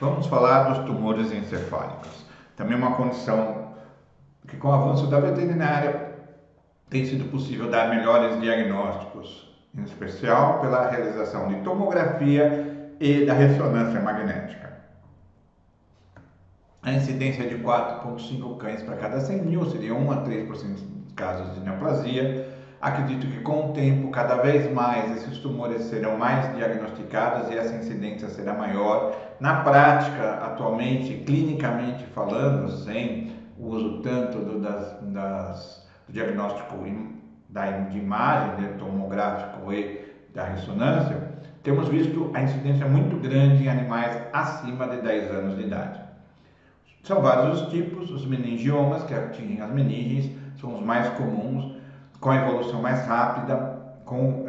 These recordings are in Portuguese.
Vamos falar dos tumores encefálicos. Também uma condição que, com o avanço da veterinária, tem sido possível dar melhores diagnósticos, em especial pela realização de tomografia e da ressonância magnética. A incidência é de 4,5 cães para cada 100 mil, seria 1 a 3% de casos de neoplasia. Acredito que com o tempo, cada vez mais, esses tumores serão mais diagnosticados e essa incidência será maior. Na prática, atualmente, clinicamente falando, sem o uso tanto do diagnóstico de imagem, do tomográfico e da ressonância, temos visto a incidência muito grande em animais acima de 10 anos de idade. São vários os tipos, os meningiomas, que atingem as meninges, são os mais comuns, com a evolução mais rápida, com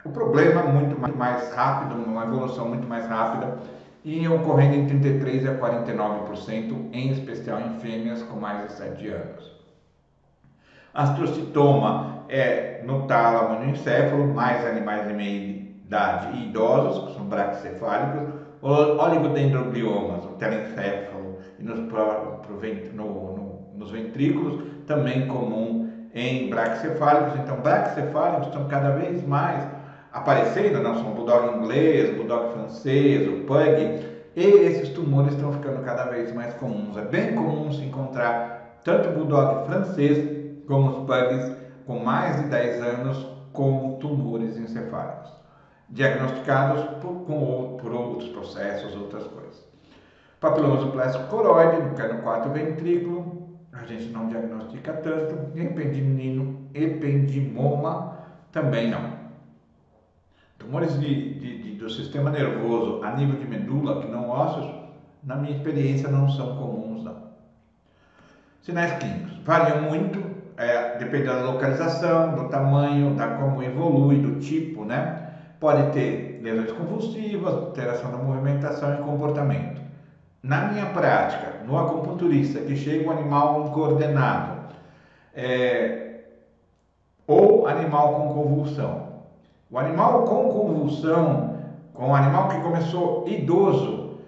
o problema muito mais rápido, uma evolução muito mais rápida, e ocorrendo em 33% a 49%, em especial em fêmeas com mais de 7 anos. Astrocitoma é no tálamo e no encéfalo, mais animais de meia idade e idosos, que são braquicefálicos. Oligodendrogliomas, o telencéfalo e nos ventrículos, também comum em braquicefálicos. Então, braquicefálicos estão cada vez mais aparecendo, não são o bulldog inglês, o bulldog francês, o pug, e esses tumores estão ficando cada vez mais comuns. É bem comum se encontrar tanto o bulldog francês como os pugs com mais de 10 anos com tumores encefálicos, diagnosticados por outros processos, outras coisas. Papilomatoso coroide, no quarto ventrículo, a gente não diagnostica tanto. Ependimoma, também não. Tumores do sistema nervoso a nível de medula, que não ossos, na minha experiência, não são comuns, não. Sinais clínicos variam muito, dependendo da localização, do tamanho, da como evolui, do tipo, né? Pode ter lesões convulsivas, alteração da movimentação e comportamento. Na minha prática, no acupunturista que chega um animal incoordenado, ou animal com convulsão. O animal com convulsão, com o animal que começou idoso,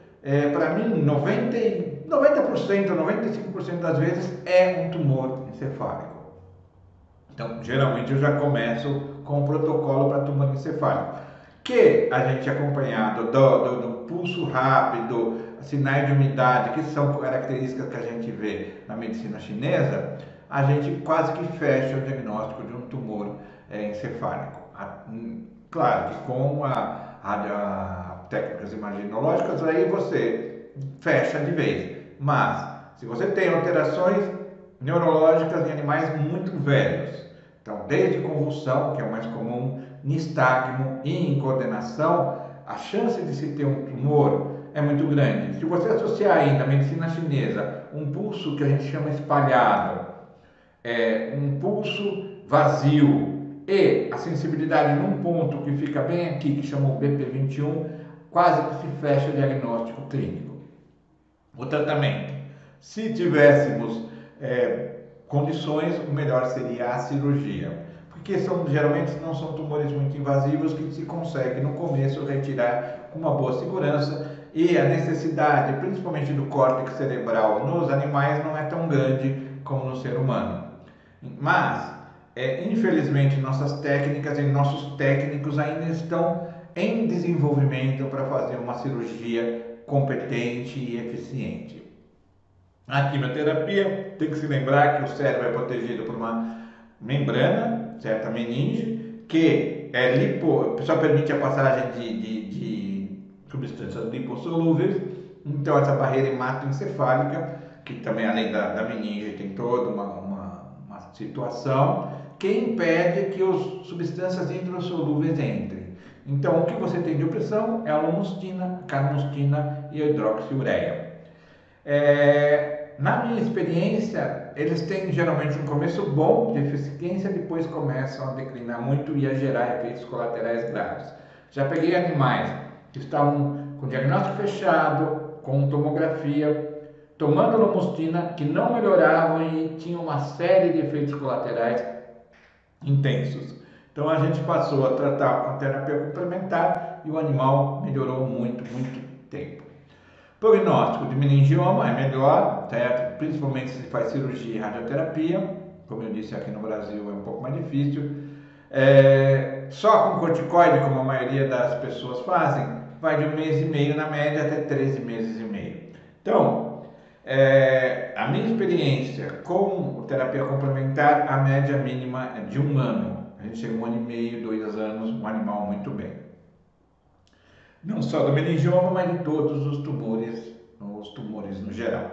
para mim 90%, 95% das vezes é um tumor encefálico. Então, geralmente eu já começo com o protocolo para tumor encefálico, que a gente acompanhado do pulso rápido, sinais de umidade, que são características que a gente vê na medicina chinesa, a gente quase que fecha o diagnóstico de um tumor encefálico. Claro que com técnicas imaginológicas aí você fecha de vez, mas se você tem alterações neurológicas em animais muito velhos, então desde convulsão, que é o mais comum, nistagmo e incoordenação, a chance de se ter um tumor é muito grande. Se você associar ainda à medicina chinesa um pulso que a gente chama espalhado, um pulso vazio e a sensibilidade num ponto que fica bem aqui, que chama o BP21, quase que se fecha o diagnóstico clínico. O tratamento, se tivéssemos condições, o melhor seria a cirurgia, porque geralmente não são tumores muito invasivos que se consegue no começo retirar com uma boa segurança, e a necessidade, principalmente do córtex cerebral nos animais, não é tão grande como no ser humano. Mas, infelizmente, nossas técnicas e nossos técnicos ainda estão em desenvolvimento para fazer uma cirurgia competente e eficiente. A quimioterapia, tem que se lembrar que o cérebro é protegido por uma membrana, certa meninge, que só permite a passagem de substâncias lipossolúveis. Então essa barreira hematoencefálica, que também além da meninge tem toda uma situação que impede que as substâncias hidrossolúveis entrem. Então o que você tem de opressão é a lomostina, carnostina e a hidroxiureia. Na minha experiência, eles têm geralmente um começo bom de eficiência, depois começam a declinar muito e a gerar efeitos colaterais graves. Já peguei animais que estavam com diagnóstico fechado, com tomografia, tomando lomostina, que não melhoravam e tinham uma série de efeitos colaterais intensos. Então a gente passou a tratar com terapia complementar e o animal melhorou muito, muito tempo. Prognóstico de meningioma é melhor, certo? Principalmente se faz cirurgia e radioterapia. Como eu disse, aqui no Brasil é um pouco mais difícil. Só com corticoide, como a maioria das pessoas fazem, vai de 1 mês e meio na média até 13 meses e meio. Então, a minha experiência com terapia complementar, a média mínima é de 1 ano. A gente chega 1 ano e meio, 2 anos, um animal muito bem. Não só do meningioma, mas de todos os tumores no geral.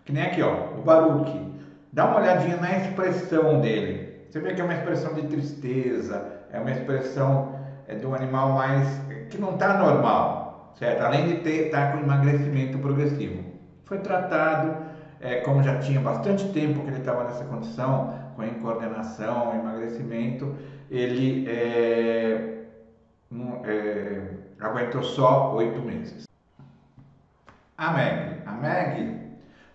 Que nem aqui, ó, o Baruch. Dá uma olhadinha na expressão dele. Você vê que é uma expressão de tristeza, é uma expressão de um animal mais que não está normal, certo? Além de estar com emagrecimento progressivo. Foi tratado, como já tinha bastante tempo que ele estava nessa condição, com incoordenação, emagrecimento, ele aguentou só 8 meses. A Meg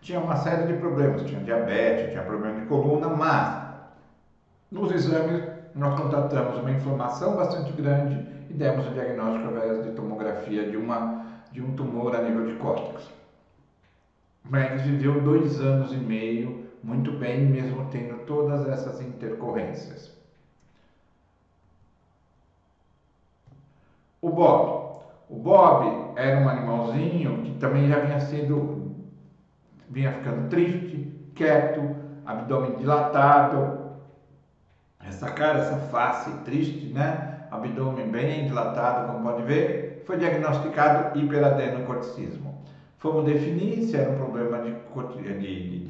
tinha uma série de problemas, tinha diabetes, tinha problema de coluna, mas nos exames nós constatamos uma inflamação bastante grande e demos o diagnóstico através de tomografia de um tumor a nível de córtex. Meg viveu 2 anos e meio muito bem, mesmo tendo todas essas intercorrências. O Bob era um animalzinho que também já vinha ficando triste, quieto, abdômen dilatado, essa cara, essa face triste, né? Abdômen bem dilatado, como pode ver, foi diagnosticado hiperadenocorticismo. Fomos definir se era um problema de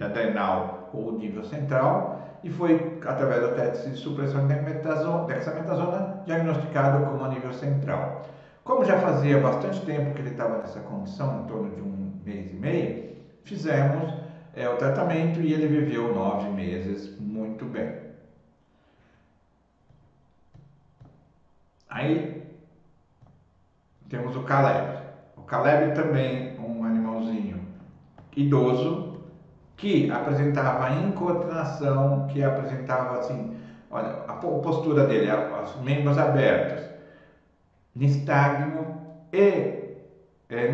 adrenal ou nível central e foi, através do teste de supressão de dexametasona, diagnosticado como a nível central. Como já fazia bastante tempo que ele estava nessa condição, em torno de 1 mês e meio, fizemos o tratamento e ele viveu 9 meses muito bem. Aí temos o Caleb. O Caleb também um animalzinho idoso que apresentava incoordenação, que apresentava assim, olha, a postura dele, os membros abertos, nistagmo e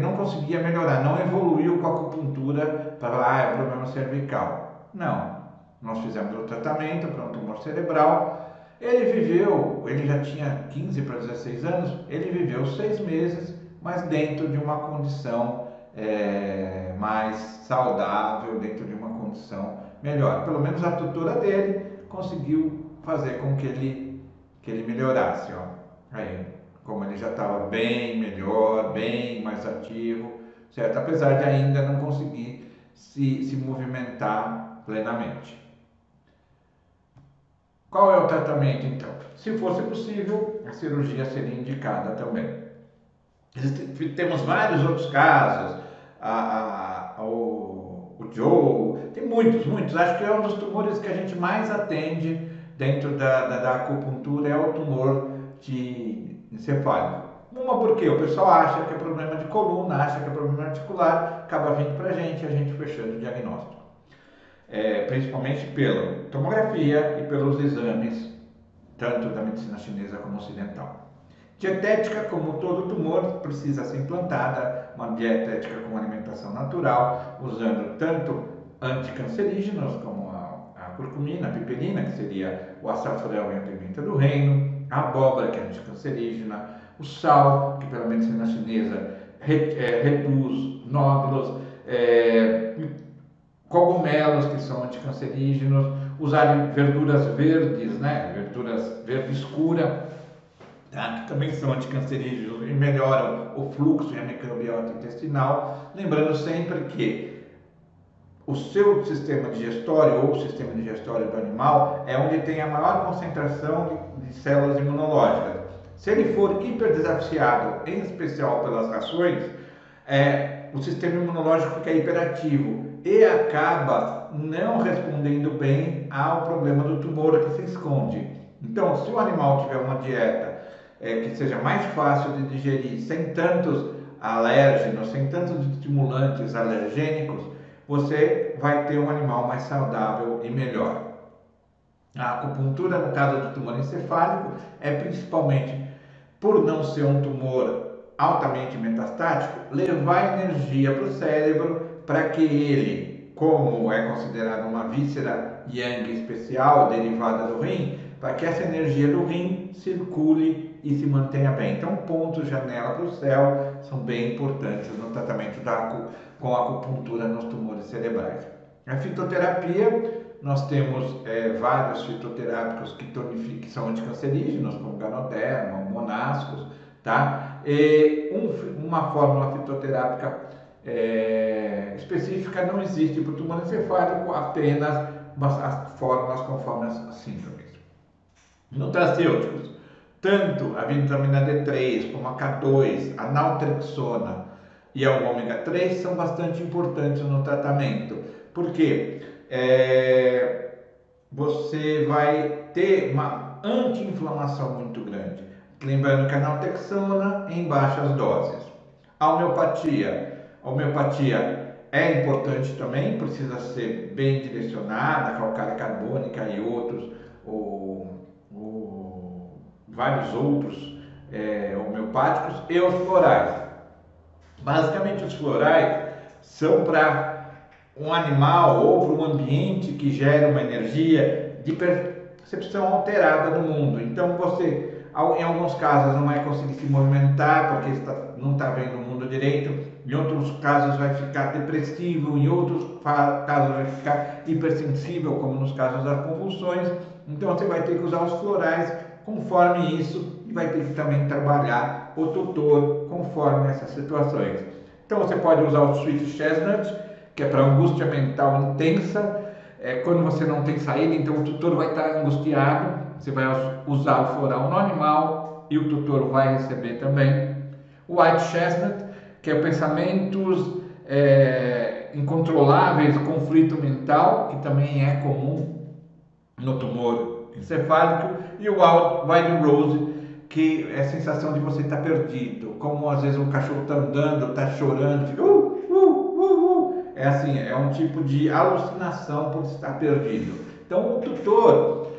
não conseguia melhorar, não evoluiu com a acupuntura para falar, é problema cervical. Não, nós fizemos o tratamento para um tumor cerebral. Ele já tinha 15 para 16 anos, ele viveu 6 meses, mas dentro de uma condição mais saudável, dentro de uma condição melhor. Pelo menos a tutora dele conseguiu fazer com que ele melhorasse. Ó. Aí, como ele já estava bem melhor, bem mais ativo, certo? Apesar de ainda não conseguir se movimentar plenamente. Qual é o tratamento, então? Se fosse possível, a cirurgia seria indicada também. Temos vários outros casos, o Joe, tem muitos. Acho que é um dos tumores que a gente mais atende dentro da acupuntura, é o tumor encefálico. Uma porque o pessoal acha que é problema de coluna, acha que é problema articular, acaba vindo para a gente fechando o diagnóstico. Principalmente pela tomografia e pelos exames, tanto da medicina chinesa como ocidental. Dietética, como todo tumor, precisa ser implantada, uma dietética com alimentação natural, usando tanto anticancerígenos, como a curcumina, a piperina, que seria o açafrão e a pimenta do reino, a abóbora, que é anticancerígena, o sal, que pela medicina chinesa reduz nódulos, cogumelos, que são anticancerígenos, usar verduras verdes, né? Verduras verde escura, tá? Que também são anticancerígenos e melhoram o fluxo e a microbiota intestinal. Lembrando sempre que o seu sistema digestório ou o sistema digestório do animal é onde tem a maior concentração de células imunológicas. Se ele for hiperdesafiado, em especial pelas rações, o sistema imunológico fica hiperativo e acaba não respondendo bem ao problema do tumor que se esconde. Então, se o animal tiver uma dieta que seja mais fácil de digerir, sem tantos alérgenos, sem tantos estimulantes alergênicos, você vai ter um animal mais saudável e melhor. A acupuntura, no caso do tumor encefálico, é principalmente por não ser um tumor altamente metastático, levar energia para o cérebro para que ele, como é considerado uma víscera yang especial derivada do rim, para que essa energia do rim circule e se mantenha bem. Então, pontos janela para o céu são bem importantes no tratamento com acupuntura nos tumores cerebrais. A fitoterapia, nós temos vários fitoterápicos que são anticancerígenos, como ganoderma, monascos, tá? Uma fórmula fitoterápica específica não existe para o tumor encefálico, apenas as fórmulas conforme as síndromes. Nutracêuticos, tanto a vitamina D3 como a K2, a naltrexona e a ômega 3 são bastante importantes no tratamento, porque você vai ter uma anti-inflamação muito grande. Lembrando que a naltrexona em baixas doses. A homeopatia é importante também, precisa ser bem direcionada, a calcária carbônica e outros, vários outros homeopáticos, e os florais. Basicamente, os florais são para um animal ou para um ambiente que gera uma energia de percepção alterada no mundo. Então, você, em alguns casos, não vai conseguir se movimentar porque não está vendo o mundo direito. Em outros casos, vai ficar depressivo. Em outros casos, vai ficar hipersensível, como nos casos das convulsões. Então, você vai ter que usar os florais conforme isso e vai ter que também trabalhar o tutor conforme essas situações. Então, você pode usar o Sweet Chestnut, que é para angústia mental intensa, quando você não tem saída, então o tutor vai estar angustiado, você vai usar o floral no animal e o tutor vai receber também. O White Chestnut, que é pensamentos incontroláveis, conflito mental, que também é comum no tumor encefálico, e o Wild Rose, que é a sensação de você estar perdido, como às vezes um cachorro está andando, está chorando, fica é assim, é um tipo de alucinação por estar perdido. Então o tutor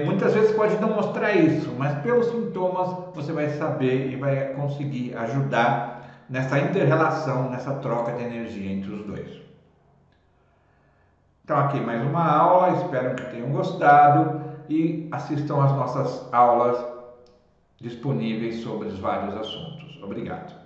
muitas vezes pode não mostrar isso, mas pelos sintomas você vai saber e vai conseguir ajudar nessa inter-relação, nessa troca de energia entre os dois. Então aqui mais uma aula, espero que tenham gostado e assistam às nossas aulas disponíveis sobre os vários assuntos. Obrigado.